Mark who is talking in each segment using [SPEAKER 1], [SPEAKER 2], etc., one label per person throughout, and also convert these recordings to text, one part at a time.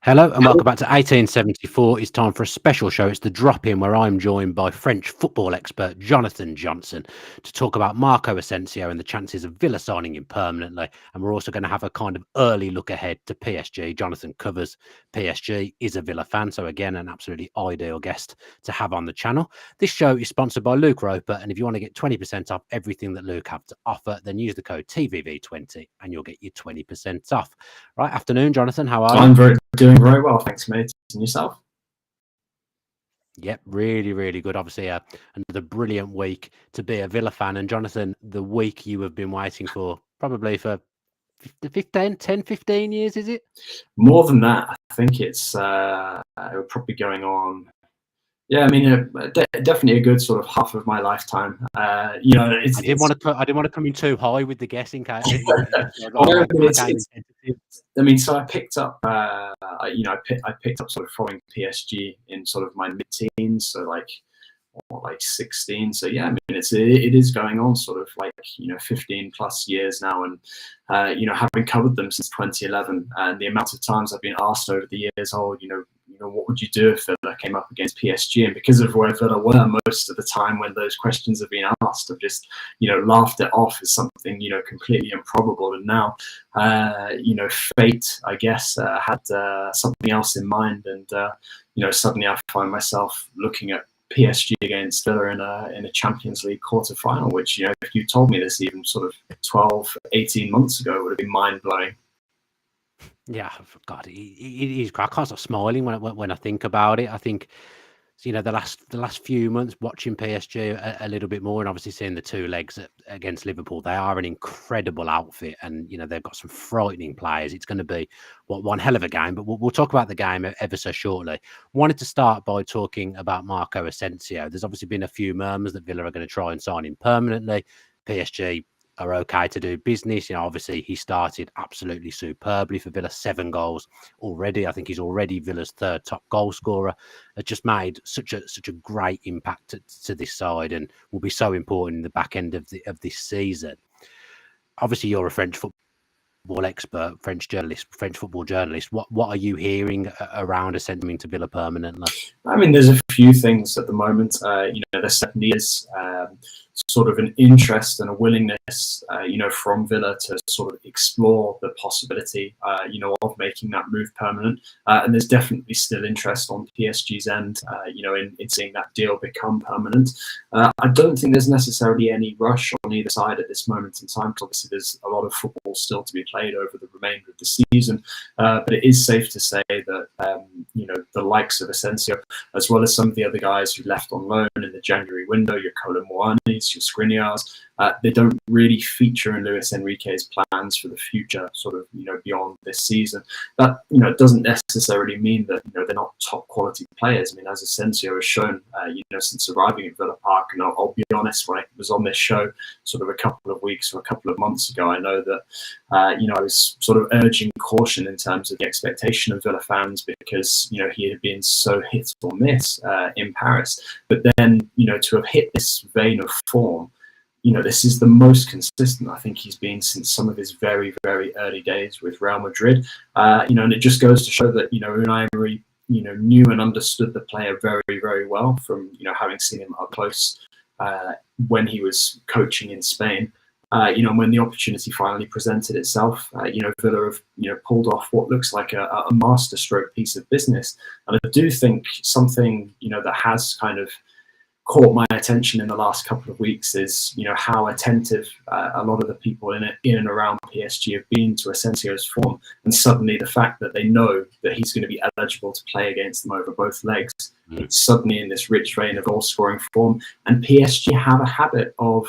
[SPEAKER 1] Hello and welcome back to 1874. It's time for a special show. It's the drop-in where I'm joined by French football expert Jonathan Johnson to talk about Marco Asensio and the chances of Villa signing him permanently. And we're also going to have a kind of early look ahead to PSG. Jonathan covers PSG, is a Villa fan, so again, an absolutely ideal guest to have on the channel. This show is sponsored by Luke Roper, and if you want to get 20% off everything that Luke have to offer, then use the code TVV20 and you'll get your 20% off. Right, afternoon, Jonathan. How are you?
[SPEAKER 2] Doing very well, thanks, mate. And yourself?
[SPEAKER 1] Yep, really, really good. Obviously, another brilliant week to be a Villa fan. And Jonathan, the week you have been waiting for, probably for 15 years, is it?
[SPEAKER 2] More than that, I think it's probably going on. Yeah, I mean, definitely a good sort of half of my lifetime. I
[SPEAKER 1] didn't want to come in too high with the guessing.
[SPEAKER 2] I so I picked up, I picked up sort of following PSG in sort of my mid-teens, so like 16. So yeah, I mean, it is going on sort of like 15 plus years now, and having covered them since 2011, and the amount of times I've been asked over the years, what would you do if Villa came up against PSG? And because of where Villa were most of the time when those questions have been asked, I've just laughed it off as something completely improbable. And now fate, I guess, had something else in mind, and suddenly I find myself looking at PSG against Villa in a Champions League quarter-final, which if you told me this even sort of 12, 18 months ago, it would have been mind-blowing.
[SPEAKER 1] Yeah, God, it is. I can't stop smiling when I think about it. I think, the last few months watching PSG a little bit more, and obviously seeing the two legs against Liverpool, they are an incredible outfit, and they've got some frightening players. It's going to be one hell of a game, but we'll talk about the game ever so shortly. Wanted to start by talking about Marco Asensio. There's obviously been a few murmurs that Villa are going to try and sign him permanently. PSG are okay to do business. Obviously he started absolutely superbly for Villa, 7 goals already. I think he's already Villa's 3rd top goal scorer. Has just made such a great impact to this side, and will be so important in the back end of this season. Obviously, you're a French football expert, French football journalist. What are you hearing around ascending to Villa permanently?
[SPEAKER 2] I mean, there's a few things at the moment. There certainly is sort of an interest and a willingness, from Villa to sort of explore the possibility, of making that move permanent. And there's definitely still interest on PSG's end, in seeing that deal become permanent. I don't think there's necessarily any rush on either side at this moment in time, because obviously there's a lot of football still to be played over the remainder of the season. But it is safe to say that, the likes of Asensio, as well as some of the other guys who left on loan in the January window, your Kolo Muani's, your Skriniar's, they don't really feature in Luis Enrique's plans for the future, sort of, beyond this season. That, doesn't necessarily mean that, they're not top quality players. I mean, as Asensio has shown, since arriving at Villa Park, and I'll be honest, when I was on this show sort of a couple of weeks or a couple of months ago, I know that, I was sort of urging caution in terms of the expectation of Villa fans, because, he had been so hit or miss in Paris. But then, to have hit this vein of form, this is the most consistent I think he's been since some of his very, very early days with Real Madrid. And it just goes to show that, Unai Emery, knew and understood the player very, very well from, having seen him up close when he was coaching in Spain. When the opportunity finally presented itself, Villa have, pulled off what looks like a masterstroke piece of business. And I do think something, that has kind of caught my attention in the last couple of weeks is, how attentive a lot of the people in and around PSG have been to Asensio's form. And suddenly the fact that they know that he's going to be eligible to play against them over both legs, it's suddenly in this rich vein of goal-scoring form. And PSG have a habit of,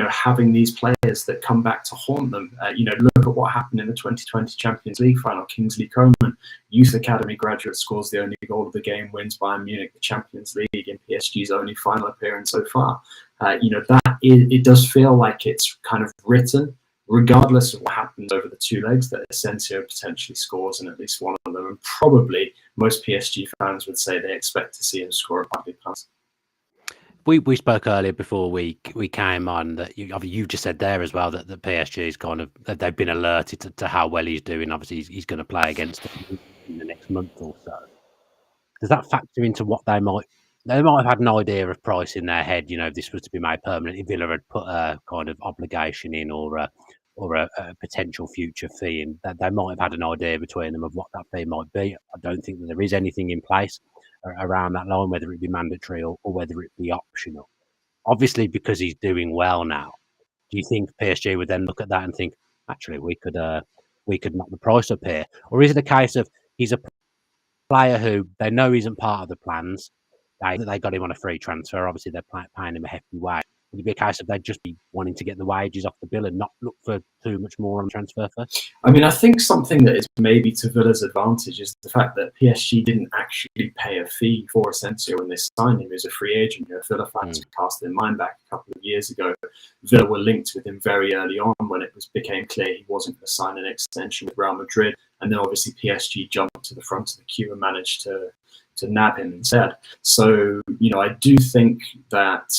[SPEAKER 2] having these players that come back to haunt them. Look at what happened in the 2020 Champions League final. Kingsley Coman, youth academy graduate, scores the only goal of the game, wins Bayern Munich the Champions League in PSG's only final appearance so far. It does feel like it's kind of written, regardless of what happens over the 2 legs, that Asensio potentially scores in at least one of them. And probably most PSG fans would say they expect to see him score a public pass.
[SPEAKER 1] We spoke earlier before we came on that you just said there as well that PSG is kind of, they've been alerted to how well he's doing. Obviously, he's going to play against them. next month or so. Does that factor into what they might have had an idea of price in their head, if this was to be made permanent, if Villa had put a kind of obligation in or a potential future fee in, that they might have had an idea between them of what that fee might be. I don't think that there is anything in place around that line, whether it be mandatory or whether it be optional. Obviously, because he's doing well now, do you think PSG would then look at that and think, actually, we could knock the price up here? Or is it a case of he's a player who they know isn't part of the plans? They got him on a free transfer. Obviously, they're paying him a hefty wage. Would it be a case of they'd just be wanting to get the wages off the bill and not look for too much more on the transfer fee?
[SPEAKER 2] I mean, I think something that is maybe to Villa's advantage is the fact that PSG didn't actually pay a fee for Asensio when they signed him as a free agent. Villa fans cast their mind back a couple of years ago. Villa were linked with him very early on when it became clear he wasn't going to sign an extension with Real Madrid. And then obviously PSG jumped to the front of the queue and managed to nab him instead. So, I do think that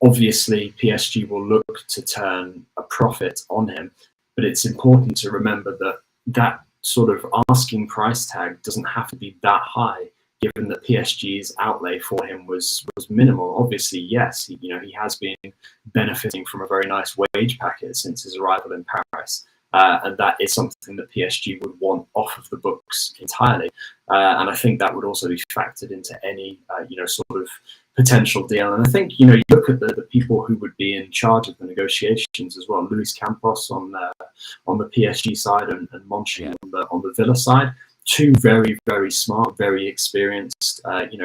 [SPEAKER 2] obviously PSG will look to turn a profit on him, but it's important to remember that sort of asking price tag doesn't have to be that high, given that PSG's outlay for him was minimal. Obviously, yes, he has been benefiting from a very nice wage packet since his arrival in Paris. And that is something that PSG would want off of the books entirely. And I think that would also be factored into any, sort of potential deal. And I think, you look at the people who would be in charge of the negotiations as well. Luis Campos on the PSG side and Monchi on the Villa side. Two very, very smart, very experienced,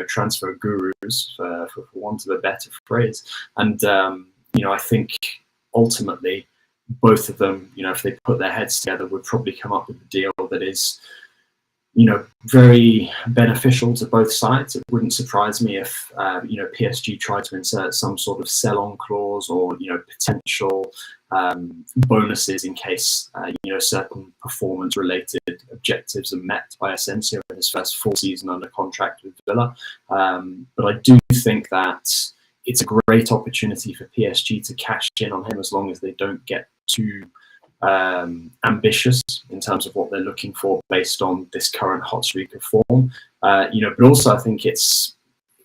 [SPEAKER 2] transfer gurus, for want of a better phrase. And, I think ultimately, both of them, if they put their heads together, would probably come up with a deal that is, very beneficial to both sides. It wouldn't surprise me if, PSG tried to insert some sort of sell-on clause or, potential bonuses in case, certain performance-related objectives are met by Asensio in his first full season under contract with Villa. But I do think that it's a great opportunity for PSG to cash in on him as long as they don't get too ambitious in terms of what they're looking for based on this current hot streak of form. But also I think it's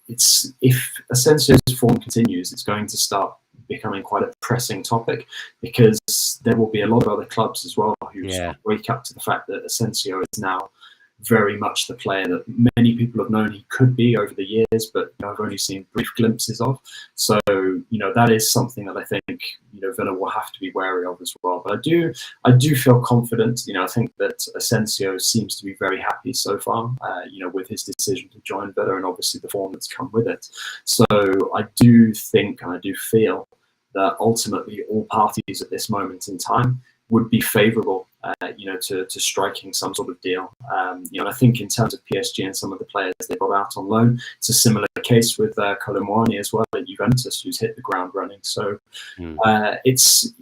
[SPEAKER 2] if Asensio's form continues, it's going to start becoming quite a pressing topic, because there will be a lot of other clubs as well who wake up to the fact that Asensio is now very much the player that many people have known he could be over the years, but I've only seen brief glimpses of. So, that is something that I think, Villa will have to be wary of as well. But I do feel confident. I think that Asensio seems to be very happy so far, with his decision to join Villa and obviously the form that's come with it. So I do think and I do feel that ultimately all parties at this moment in time would be favourable, to striking some sort of deal. And I think in terms of PSG and some of the players they got out on loan, it's a similar case with Kolo Muani as well at Juventus, who's hit the ground running. So it's,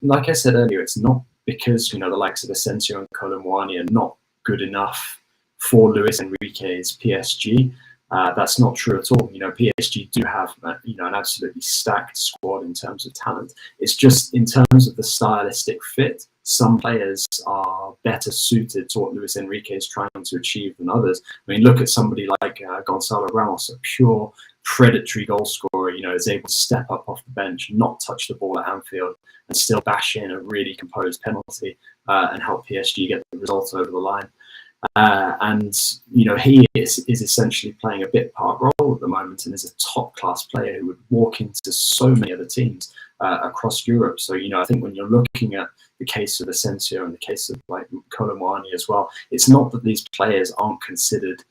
[SPEAKER 2] like I said earlier, it's not because, the likes of Asensio and Kolo Muani are not good enough for Luis Enrique's PSG. That's not true at all. PSG do have an absolutely stacked squad in terms of talent. It's just in terms of the stylistic fit, some players are better suited to what Luis Enrique is trying to achieve than others. I mean, look at somebody like Gonzalo Ramos, a pure predatory goal scorer, is able to step up off the bench, not touch the ball at Anfield, and still bash in a really composed penalty and help PSG get the result over the line. And he is essentially playing a bit part role at the moment, and is a top class player who would walk into so many other teams across Europe. So I think when you're looking at the case of Asensio and the case of like Kolo Muani as well, it's not that these players aren't considered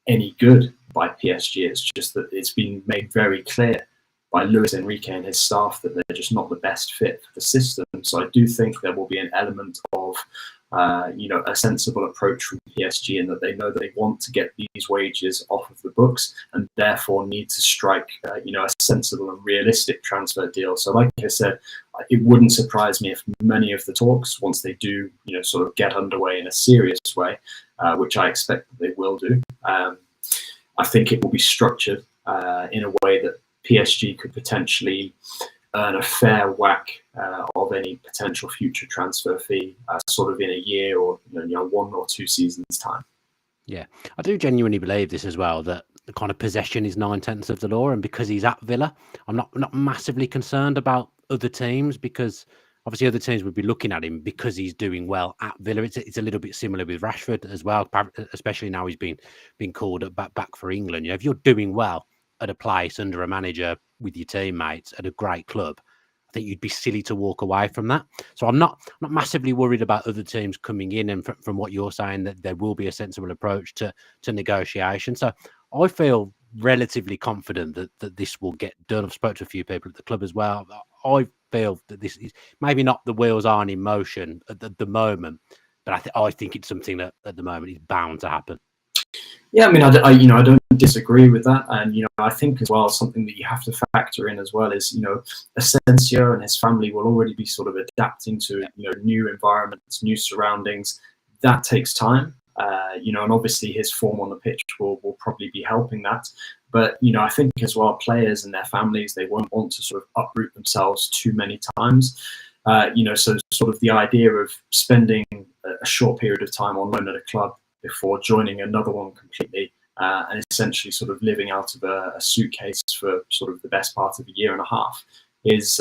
[SPEAKER 2] any good by PSG. It's just that it's been made very clear by Luis Enrique and his staff that they're just not the best fit for the system. So I do think there will be an element of a sensible approach from PSG, and that they know that they want to get these wages off of the books and therefore need to strike a sensible and realistic transfer deal. So like I said, it wouldn't surprise me if many of the talks, once they do sort of get underway in a serious way, which I expect that they will do, I think it will be structured in a way that PSG could potentially earn a fair whack of any potential future transfer fee, sort of in a year or 1 or 2 seasons time.
[SPEAKER 1] Yeah, I do genuinely believe this as well, that the kind of possession is 9/10 of the law, and because he's at Villa, I'm not massively concerned about other teams, because obviously other teams would be looking at him because he's doing well at Villa. It's a little bit similar with Rashford as well, especially now he's been called back for England. You know, if you're doing well at a place under a manager with your teammates at a great club, I think you'd be silly to walk away from that. So I'm not massively worried about other teams coming in, and from what you're saying, that there will be a sensible approach to negotiation. So I feel relatively confident that this will get done. I've spoken to a few people at the club as well. I feel that this is maybe not, the wheels aren't in motion at the moment, but I think it's something that at the moment is bound to happen.
[SPEAKER 2] Yeah, I mean, I don't disagree with that, and I think as well something that you have to factor in as well is Asensio and his family will already be sort of adapting to new environments, new surroundings. That takes time, and obviously his form on the pitch will probably be helping that. But I think as well, players and their families, they won't want to sort of uproot themselves too many times. So sort of the idea of spending a short period of time on loan at a club before joining another one completely, and essentially sort of living out of a suitcase for sort of the best part of a year and a half is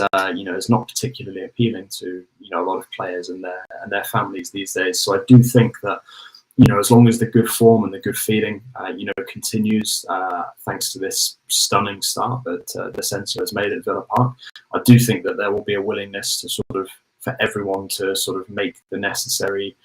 [SPEAKER 2] not particularly appealing to a lot of players and their families these days. So I do think that as long as the good form and the good feeling continues, thanks to this stunning start that Asensio has made at Villa Park, I do think that there will be a willingness to sort of for everyone to sort of make the necessary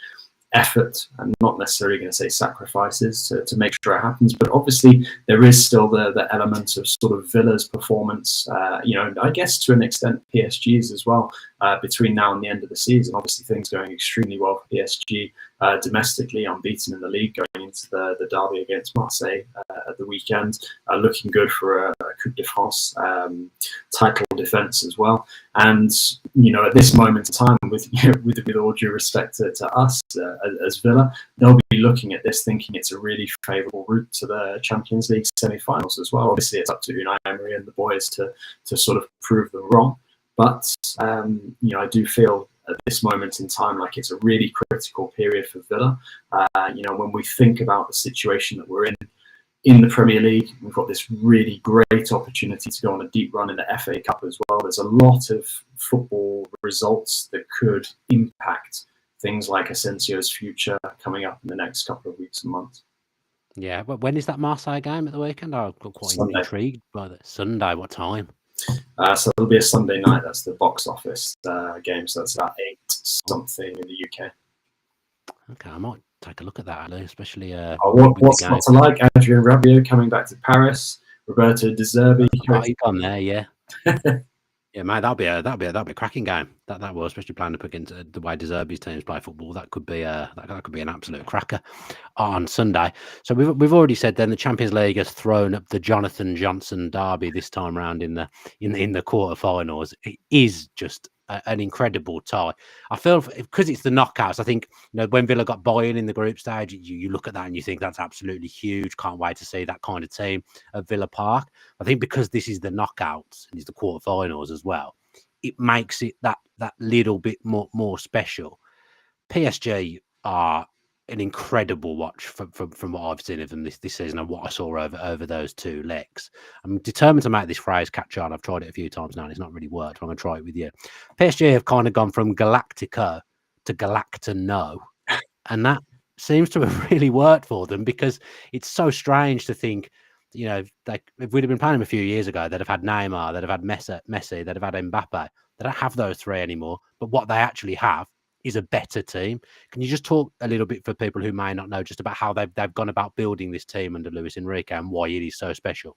[SPEAKER 2] effort, and not necessarily going to say sacrifices to make sure it happens. But obviously there is still the element of sort of Villa's performance, I guess to an extent PSG's as well, between now and the end of the season. Obviously things going extremely well for PSG domestically, unbeaten in the league going into the derby against Marseille at the weekend, looking good for a Coupe de France title defence as well. And at this moment in time, with all due respect to us as Villa, they'll be looking at this thinking it's a really favourable route to the Champions League semi-finals as well. Obviously, it's up to Unai Emery and the boys to sort of prove them wrong. But I do feel at this moment in time like it's a really critical period for Villa. When we think about the situation that we're in the Premier League, we've got this really great opportunity to go on a deep run in the FA Cup as well. There's a lot of football results that could impact things like Asensio's future coming up in the next couple of weeks and months.
[SPEAKER 1] Yeah, but when is that Marseille game at the weekend? I've got quite intrigued by the Sunday. What time?
[SPEAKER 2] So it'll be a Sunday night. That's the box office game. So that's about 8 something in the UK.
[SPEAKER 1] Okay, I might take a look at that, especially.
[SPEAKER 2] What's not to like? Adrien Rabiot coming back to Paris. Roberto De Zerbi.
[SPEAKER 1] He's on there, yeah. Yeah, mate, that'll be a cracking game. That will, especially playing up against the way De Zerbi's teams play football. That could be an absolute cracker on Sunday. So we've already said then the Champions League has thrown up the Jonathan Johnson derby this time round in the quarterfinals. It is just an incredible tie. I feel because it's the knockouts. I think when Villa got Bayern in the group stage, you look at that and you think that's absolutely huge. Can't wait to see that kind of team at Villa Park. I think because this is the knockouts and it's the quarterfinals as well, it makes it that little bit more special. PSG are an incredible watch from what I've seen of them this season and what I saw over those two legs. I'm determined to make this phrase catch on. I've tried it a few times now and it's not really worked. I'm going to try it with you. PSG have kind of gone from Galactico to Galactino, and that seems to have really worked for them, because it's so strange to think, if we'd have been playing them a few years ago, they'd have had Neymar, they'd have had Messi, they'd have had Mbappe. They don't have those three anymore, but what they actually have is a better team. Can you just talk a little bit for people who may not know just about how they've gone about building this team under Luis Enrique and why it is so special?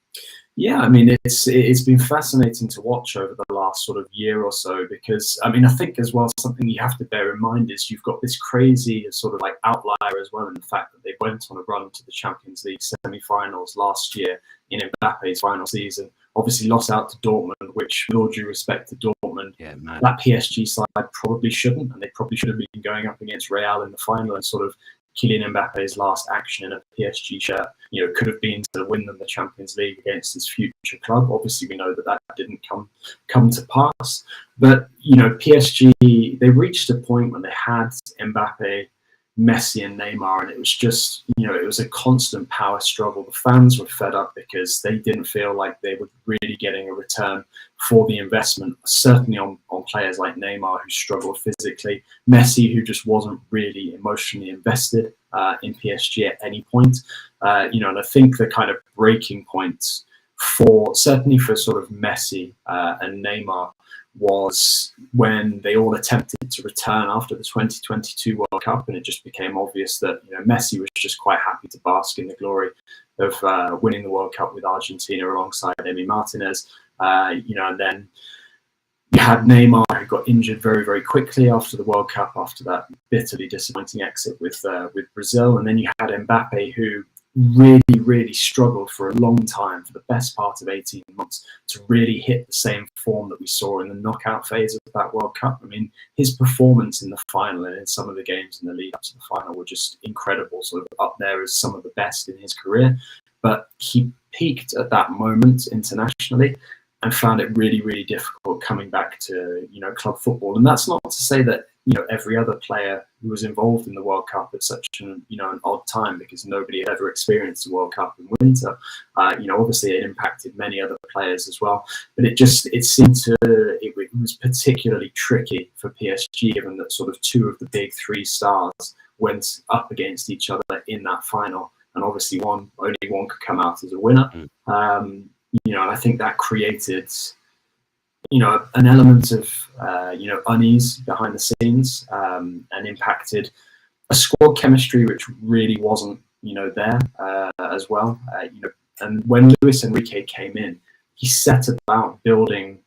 [SPEAKER 2] Yeah, I mean, it's been fascinating to watch over the last sort of year or so, because I mean, I think as well something you have to bear in mind is you've got this crazy sort of like outlier as well in the fact that they went on a run to the Champions League semi-finals last year in Mbappe's final season. Obviously lost out to Dortmund, which with all due respect to Dortmund, that PSG side probably shouldn't, and they probably should have been going up against Real in the final, and sort of Kylian Mbappe's last action in a PSG shirt, could have been to win them the Champions League against his future club. Obviously, we know that didn't come to pass. But PSG, they reached a point when they had Mbappe, Messi and Neymar, and it was just, it was a constant power struggle. The fans were fed up because they didn't feel like they were really getting a return for the investment, certainly on players like Neymar, who struggled physically, Messi, who just wasn't really emotionally invested in PSG at any point. And I think the kind of breaking points certainly for sort of Messi and Neymar was when they all attempted to return after the 2022 World Cup, and it just became obvious that Messi was just quite happy to bask in the glory of winning the World Cup with Argentina alongside Emi Martinez. And then you had Neymar, who got injured very, very quickly after the World Cup, after that bitterly disappointing exit with Brazil. And then you had Mbappe, who really, really struggled for a long time, for the best part of 18 months, to really hit the same form that we saw in the knockout phase of that World Cup. I mean, his performance in the final and in some of the games in the lead up to the final were just incredible, sort of up there as some of the best in his career. But he peaked at that moment internationally and found it really, really difficult coming back to, club football. And that's not to say that, every other player who was involved in the World Cup at such an odd time, because nobody had ever experienced the World Cup in winter. Obviously it impacted many other players as well, but it was particularly tricky for PSG, given that sort of two of the big three stars went up against each other in that final, and obviously only one could come out as a winner. And I think that created an element of unease behind the scenes, and impacted a squad chemistry which really wasn't there as well. And when Luis Enrique came in, he set about putting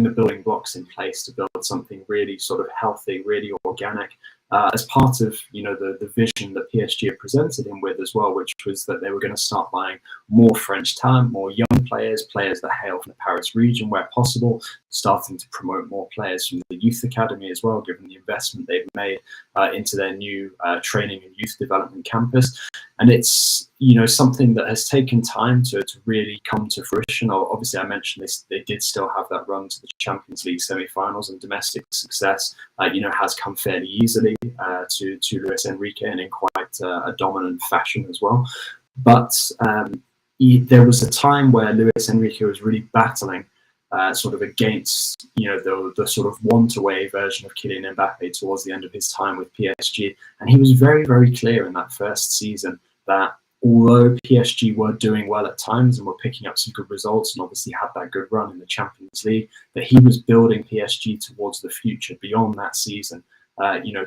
[SPEAKER 2] the building blocks in place to build something really sort of healthy, really organic, as part of the vision that PSG had presented him with as well, which was that they were going to start buying more French talent, more young players that hail from the Paris region where possible, starting to promote more players from the youth academy as well, given the investment they've made into their new training and youth development campus. And it's something that has taken time to really come to fruition. Obviously, I mentioned this; they did still have that run to the Champions League semi-finals, and domestic success, has come fairly easily to Luis Enrique, and in quite a dominant fashion as well. But there was a time where Luis Enrique was really battling sort of against the sort of want-away version of Kylian Mbappe towards the end of his time with PSG, and he was very, very clear in that first season that although PSG were doing well at times and were picking up some good results, and obviously had that good run in the Champions League, that he was building PSG towards the future beyond that season.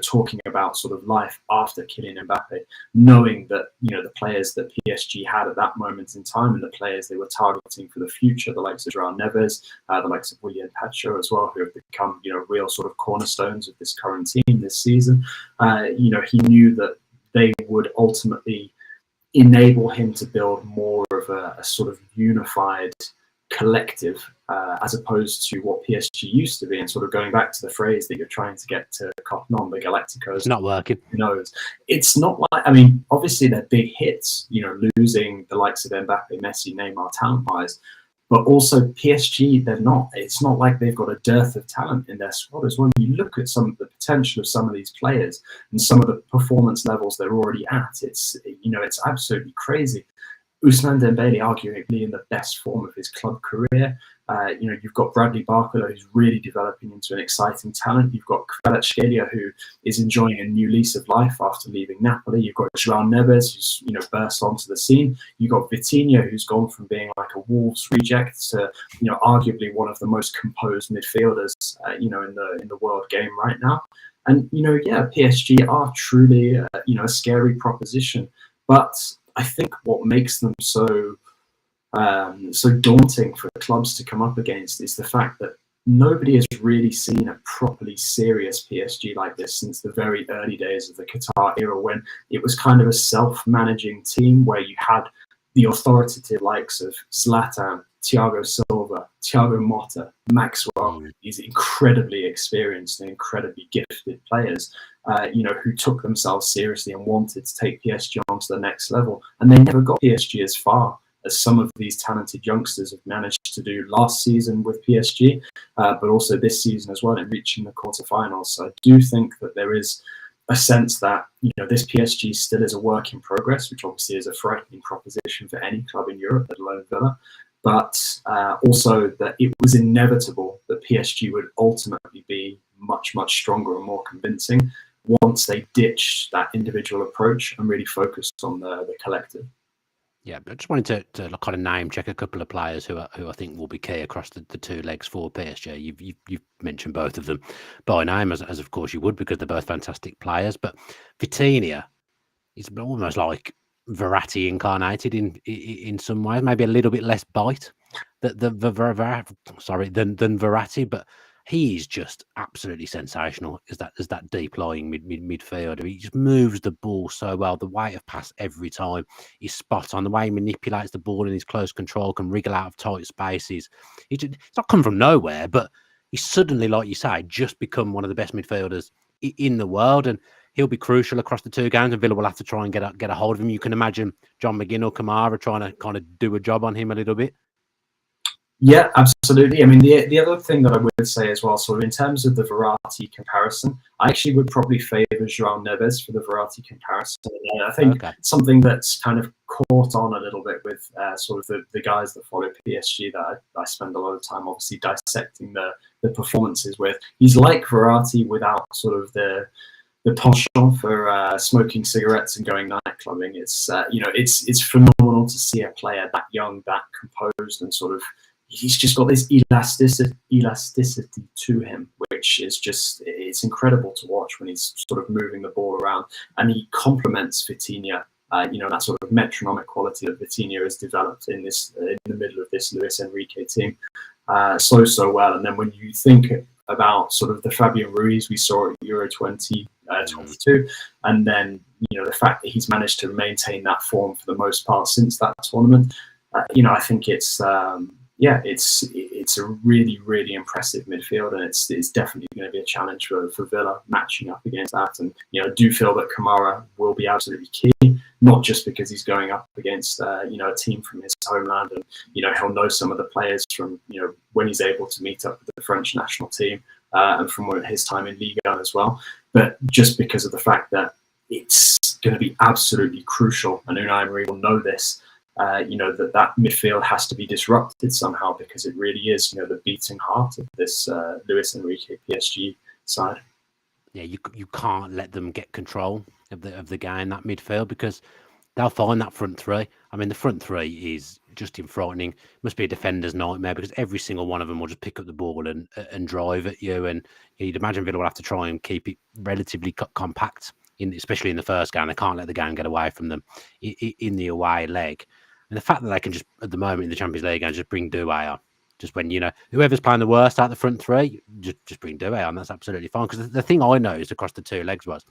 [SPEAKER 2] Talking about sort of life after Kylian Mbappe, knowing that the players that PSG had at that moment in time, and the players they were targeting for the future, the likes of João Neves, the likes of William Pacho as well, who have become real sort of cornerstones of this current team this season. He knew that they would ultimately enable him to build more of a sort of unified collective, as opposed to what PSG used to be. And sort of going back to the phrase that you're trying to get to cotton on, the Galacticos.
[SPEAKER 1] It's not working.
[SPEAKER 2] It's not like, obviously they're big hits, losing the likes of Mbappe, Messi, Neymar talent-wise, but also PSG, it's not like they've got a dearth of talent in their squad as well. You look at some of the potential of some of these players and some of the performance levels they're already at. It's absolutely crazy. Ousmane Dembele arguably in the best form of his club career. You've got Bradley Barcola, who's really developing into an exciting talent. You've got Kvaratskhelia, who is enjoying a new lease of life after leaving Napoli. You've got João Neves, who's burst onto the scene. You've got Vitinha, who's gone from being like a Wolves reject to arguably one of the most composed midfielders in the world game right now. And PSG are truly a scary proposition, but I think what makes them so daunting for clubs to come up against is the fact that nobody has really seen a properly serious PSG like this since the very early days of the Qatar era, when it was kind of a self-managing team where you had the authoritative likes of Zlatan, Thiago Silva, Thiago Motta, Maxwell, these incredibly experienced and incredibly gifted players, who took themselves seriously and wanted to take PSG on to the next level. And they never got PSG as far as some of these talented youngsters have managed to do last season with PSG, but also this season as well, in reaching the quarterfinals. So I do think that there is a sense that, you know, this PSG still is a work in progress, which obviously is a frightening proposition for any club in Europe, let alone Villa. But also that it was inevitable that PSG would ultimately be much, much stronger and more convincing once they ditched that individual approach and really focused on the collective.
[SPEAKER 1] Yeah, but I just wanted to kind of name check a couple of players who I think will be key across the two legs for PSG. You've mentioned both of them by name, as of course you would, because they're both fantastic players. But Vitinha is almost like Verratti incarnated in some ways, maybe a little bit less bite than Verratti, but he is just absolutely sensational. Is that deep lying midfielder? He just moves the ball so well. The weight of pass every time is spot on. The way he manipulates the ball in his close control, can wriggle out of tight spaces. It's not come from nowhere, but he's suddenly, like you say, just become one of the best midfielders in the world, and he'll be crucial across the two games. And Villa will have to try and get a hold of him. You can imagine John McGinn or Kamara trying to kind of do a job on him a little bit.
[SPEAKER 2] Yeah, absolutely. I mean, the other thing that I would say as well, sort of in terms of the Verratti comparison, I actually would probably favour João Neves for the Verratti comparison. And I think something that's kind of caught on a little bit with sort of the guys that follow PSG that I spend a lot of time obviously dissecting the performances with. He's like Verratti without sort of the penchant for smoking cigarettes and going nightclubbing. It's it's phenomenal to see a player that young, that composed, and sort of he's just got this elasticity to him, which is just, it's incredible to watch when he's sort of moving the ball around, and he complements Vitinha. That sort of metronomic quality that Vitinha has developed in the middle of this Luis Enrique team so well. And then when you think about sort of the Fabian Ruiz we saw at Euro 2022, and then the fact that he's managed to maintain that form for the most part since that tournament, I think it's a really, really impressive midfield, and it's definitely going to be a challenge for Villa matching up against that. And I do feel that Kamara will be absolutely key, not just because he's going up against a team from his homeland, and he'll know some of the players from when he's able to meet up with the French national team and from his time in Ligue 1 as well. But just because of the fact that it's going to be absolutely crucial, and Unai Emery will know this. That midfield has to be disrupted somehow, because it really is, the beating heart of this Luis Enrique PSG side.
[SPEAKER 1] Yeah, you can't let them get control of the game, that midfield, because they'll find that front three. I mean, the front three is just frightening. It must be a defender's nightmare, because every single one of them will just pick up the ball and drive at you. And you'd imagine Villa will have to try and keep it relatively compact, especially in the first game. They can't let the game get away from them in the away leg. And the fact that they can just, at the moment in the Champions League, and just bring Doué on. Just when, whoever's playing the worst out the front three, just bring Doué on. That's absolutely fine. Because the thing I noticed across the two legs was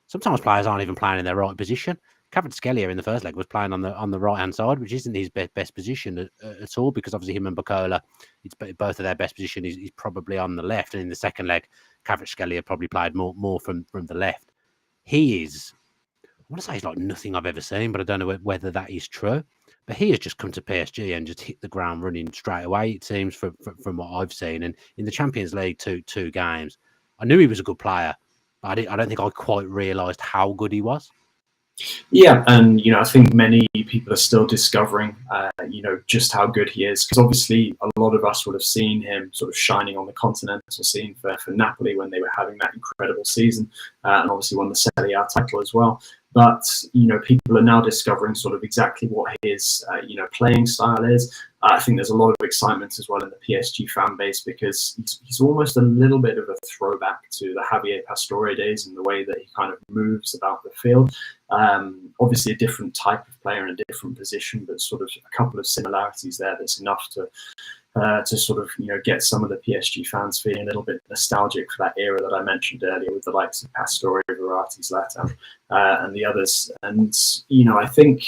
[SPEAKER 1] sometimes players aren't even playing in their right position. Kvaratskhelia in the first leg was playing on the right-hand side, which isn't his best position at all, because obviously him and Bacola, it's both of their best position. He's probably on the left. And in the second leg, Kvaratskhelia probably played more from the left. He is, I want to say he's like nothing I've ever seen, but I don't know whether that is true. But he has just come to PSG and just hit the ground running straight away, it seems, from what I've seen. And in the Champions League, two games, I knew he was a good player, but I don't think I quite realised how good he was.
[SPEAKER 2] Yeah, and I think many people are still discovering, just how good he is, because obviously a lot of us would have seen him sort of shining on the continental scene for Napoli when they were having that incredible season, and obviously won the Serie A title as well. But people are now discovering sort of exactly what his playing style is. I think there's a lot of excitement as well in the PSG fan base, because he's almost a little bit of a throwback to the Javier Pastore days in the way that he kind of moves about the field. Obviously a different type of player in a different position, but sort of a couple of similarities there that's enough to sort of get some of the PSG fans feeling a little bit nostalgic for that era that I mentioned earlier, with the likes of Pastore, Verratti, Zlatan, and the others. And I think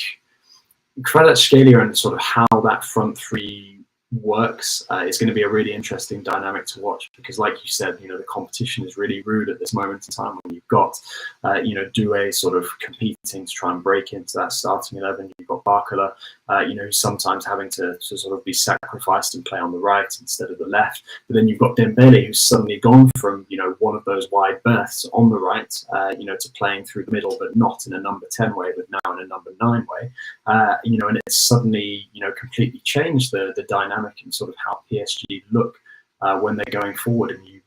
[SPEAKER 2] Kvaratskhelia and sort of how that front three works, it's going to be a really interesting dynamic to watch, because like you said, the competition is really rude at this moment in time when you've got Doué sort of competing to try and break into that starting 11. You've got Barcola, who's sometimes having to sort of be sacrificed and play on the right instead of the left. But then you've got Dembele, who's suddenly gone from one of those wide berths on the right to playing through the middle, but not in a number 10 way, but now in a number 9 way. And it's suddenly completely changed the dynamic and sort of how PSG look when they're going forward. And you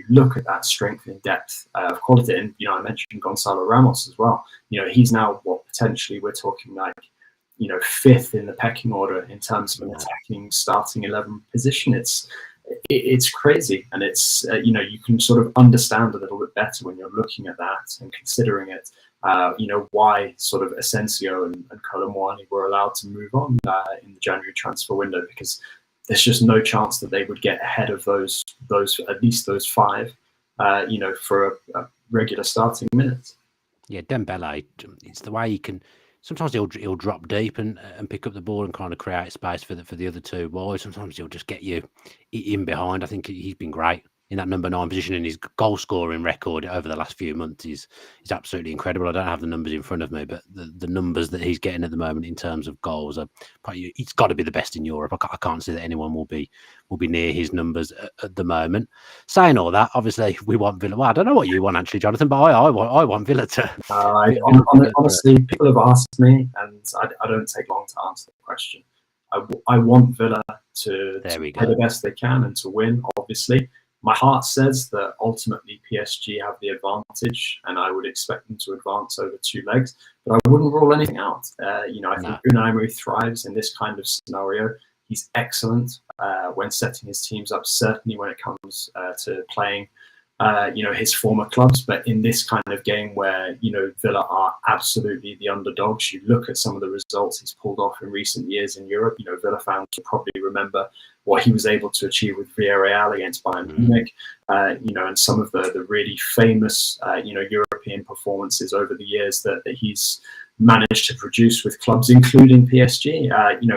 [SPEAKER 2] look at that strength and depth of quality. And I mentioned Gonzalo Ramos as well. He's now potentially we're talking like 5th in the pecking order in terms of an attacking starting 11 position. It's crazy, and it's you can sort of understand a little bit better when you're looking at that and considering it. Why sort of Asensio and Colomwani were allowed to move on in the January transfer window, because there's just no chance that they would get ahead of those at least those 5 for a regular starting minutes.
[SPEAKER 1] Yeah, Dembele, it's the way he can. Sometimes he'll drop deep and pick up the ball and kind of create space for the other 2 boys. Sometimes he'll just get you in behind. I think he's been great in that number 9 position, and his goal scoring record over the last few months is absolutely incredible. I don't have the numbers in front of me, but the numbers that he's getting at the moment in terms of goals are probably, it's got to be the best in Europe. I can't see that anyone will be near his numbers at the moment. Saying all that, obviously we want Villa. Well, I don't know what you want actually, Jonathan, but I want Villa to.
[SPEAKER 2] Honestly, people have asked me, and I don't take long to answer the question. I want Villa to play the best they can and to win, obviously. My heart says that ultimately PSG have the advantage, and I would expect them to advance over 2 legs, but I wouldn't rule anything out. I think Unai Emery thrives in this kind of scenario. He's excellent when setting his teams up, certainly when it comes to playing his former clubs. But in this kind of game where, Villa are absolutely the underdogs, you look at some of the results he's pulled off in recent years in Europe. Villa fans will probably remember what he was able to achieve with Villarreal against Bayern Munich, and some of the really famous, European performances over the years that he's managed to produce with clubs, including PSG.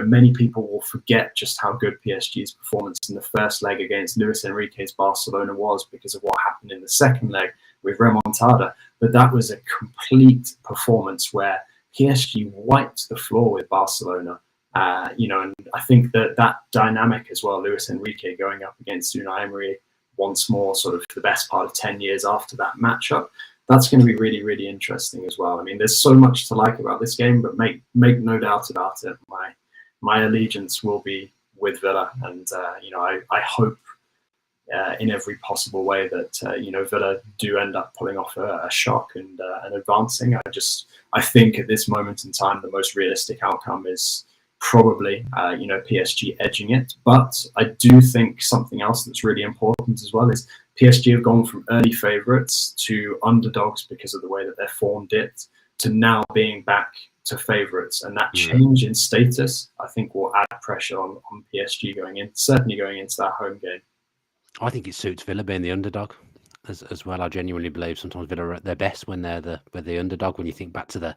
[SPEAKER 2] Many people will forget just how good PSG's performance in the first leg against Luis Enrique's Barcelona was because of what happened in the second leg with Remontada. But that was a complete performance where PSG wiped the floor with Barcelona. And I think that dynamic as well, Luis Enrique going up against Unai Emery once more, sort of the best part of 10 years after that matchup, that's going to be really, really interesting as well. I mean, there's so much to like about this game, but make no doubt about it, my allegiance will be with Villa, and I hope in every possible way that Villa do end up pulling off a shock and advancing. I think at this moment in time, the most realistic outcome is probably PSG edging it. But I do think something else that's really important as well is PSG have gone from early favourites to underdogs because of the way that their form dipped, to now being back to favourites. And that change in status, I think, will add pressure on PSG certainly going into that home game.
[SPEAKER 1] I think it suits Villa being the underdog as well. I genuinely believe sometimes Villa are at their best when they're the underdog. When you think back to the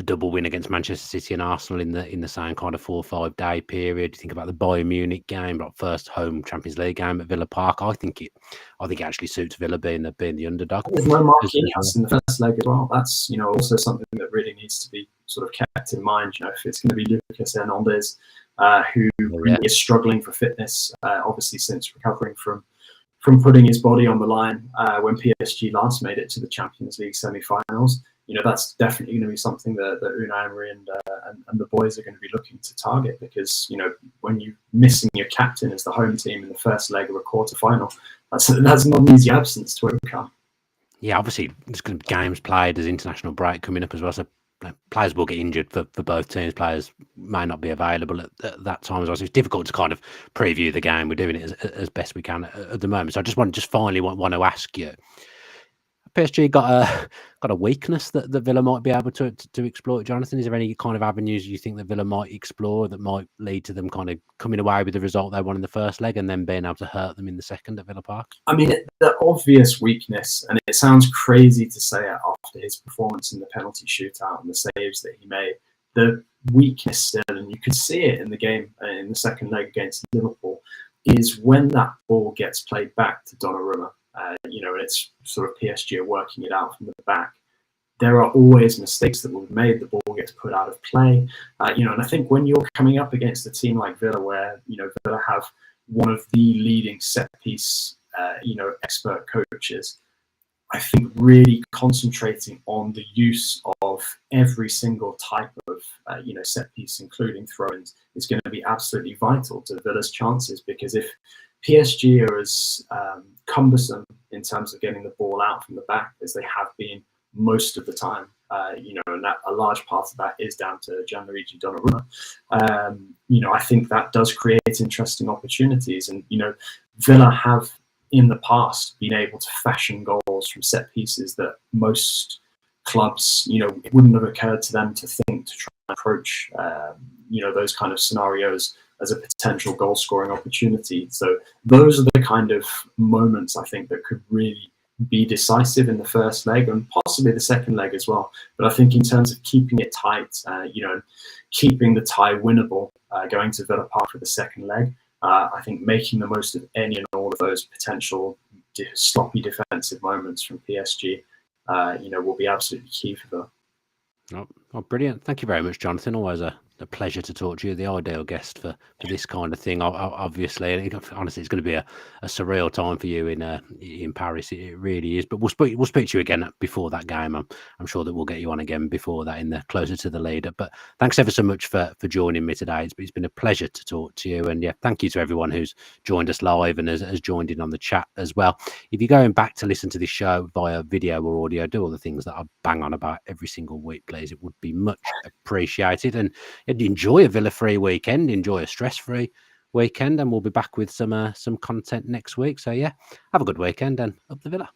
[SPEAKER 1] double win against Manchester City and Arsenal in the same kind of 4 or 5 day period, you think about the Bayern Munich game, like first home Champions League game at Villa Park. I think it actually suits Villa being the underdog.
[SPEAKER 2] There's no Marquinhos in the first leg as well. That's also something that really needs to be sort of kept in mind. If it's going to be Lucas Hernandez, who really is struggling for fitness, obviously since recovering from putting his body on the line when PSG last made it to the Champions League semi-finals. That's definitely going to be something that Unai Emery and the boys are going to be looking to target, because when you're missing your captain as the home team in the first leg of a quarter-final, that's not an easy absence to overcome.
[SPEAKER 1] Yeah, obviously there's going to be games played. There's international break coming up as well, so players will get injured for both teams. Players may not be available at that time as well. So it's difficult to kind of preview the game. We're doing it as best we can at the moment. So I just finally want to ask you, PSG got a weakness that Villa might be able to exploit, Jonathan? Is there any kind of avenues you think that Villa might explore that might lead to them kind of coming away with the result they won in the first leg and then being able to hurt them in the second at Villa Park?
[SPEAKER 2] I mean, the obvious weakness, and it sounds crazy to say it after his performance in the penalty shootout and the saves that he made, the weakness still, and you could see it in the game in the second leg against Liverpool, is when that ball gets played back to Donnarumma, and it's sort of PSG are working it out from the back. There are always mistakes that will be made. The ball gets put out of play, and I think when you're coming up against a team like Villa, where Villa have one of the leading set piece, expert coaches, I think really concentrating on the use of every single type of set piece, including throw-ins, is going to be absolutely vital to Villa's chances. Because if PSG are as cumbersome in terms of getting the ball out from the back as they have been most of the time, and that a large part of that is down to Gianluigi Donnarumma. I think that does create interesting opportunities, and Villa have in the past been able to fashion goals from set pieces that most clubs, it wouldn't have occurred to them to think to try and approach, those kind of scenarios as a potential goal scoring opportunity. So those are the kind of moments I think that could really be decisive in the first leg and possibly the second leg as well. But I think in terms of keeping it tight, keeping the tie winnable, going to Villa Park for the second leg, I think making the most of any and all of those potential sloppy defensive moments from PSG, will be absolutely key for Villa.
[SPEAKER 1] Oh, brilliant. Thank you very much, Jonathan. Always a pleasure to talk to you. The ideal guest for this kind of thing, obviously. And honestly, it's going to be a surreal time for you in Paris. It really is. But we'll speak to you again before that game. I'm sure that we'll get you on again before that, closer to the lead up. But thanks ever so much for joining me today. It's been a pleasure to talk to you. And yeah, thank you to everyone who's joined us live and has joined in on the chat as well. If you're going back to listen to this show via video or audio, do all the things that I bang on about every single week, please. It would be much appreciated. And enjoy a Villa-free weekend, enjoy a stress-free weekend, and we'll be back with some content next week. So yeah, have a good weekend and up the Villa.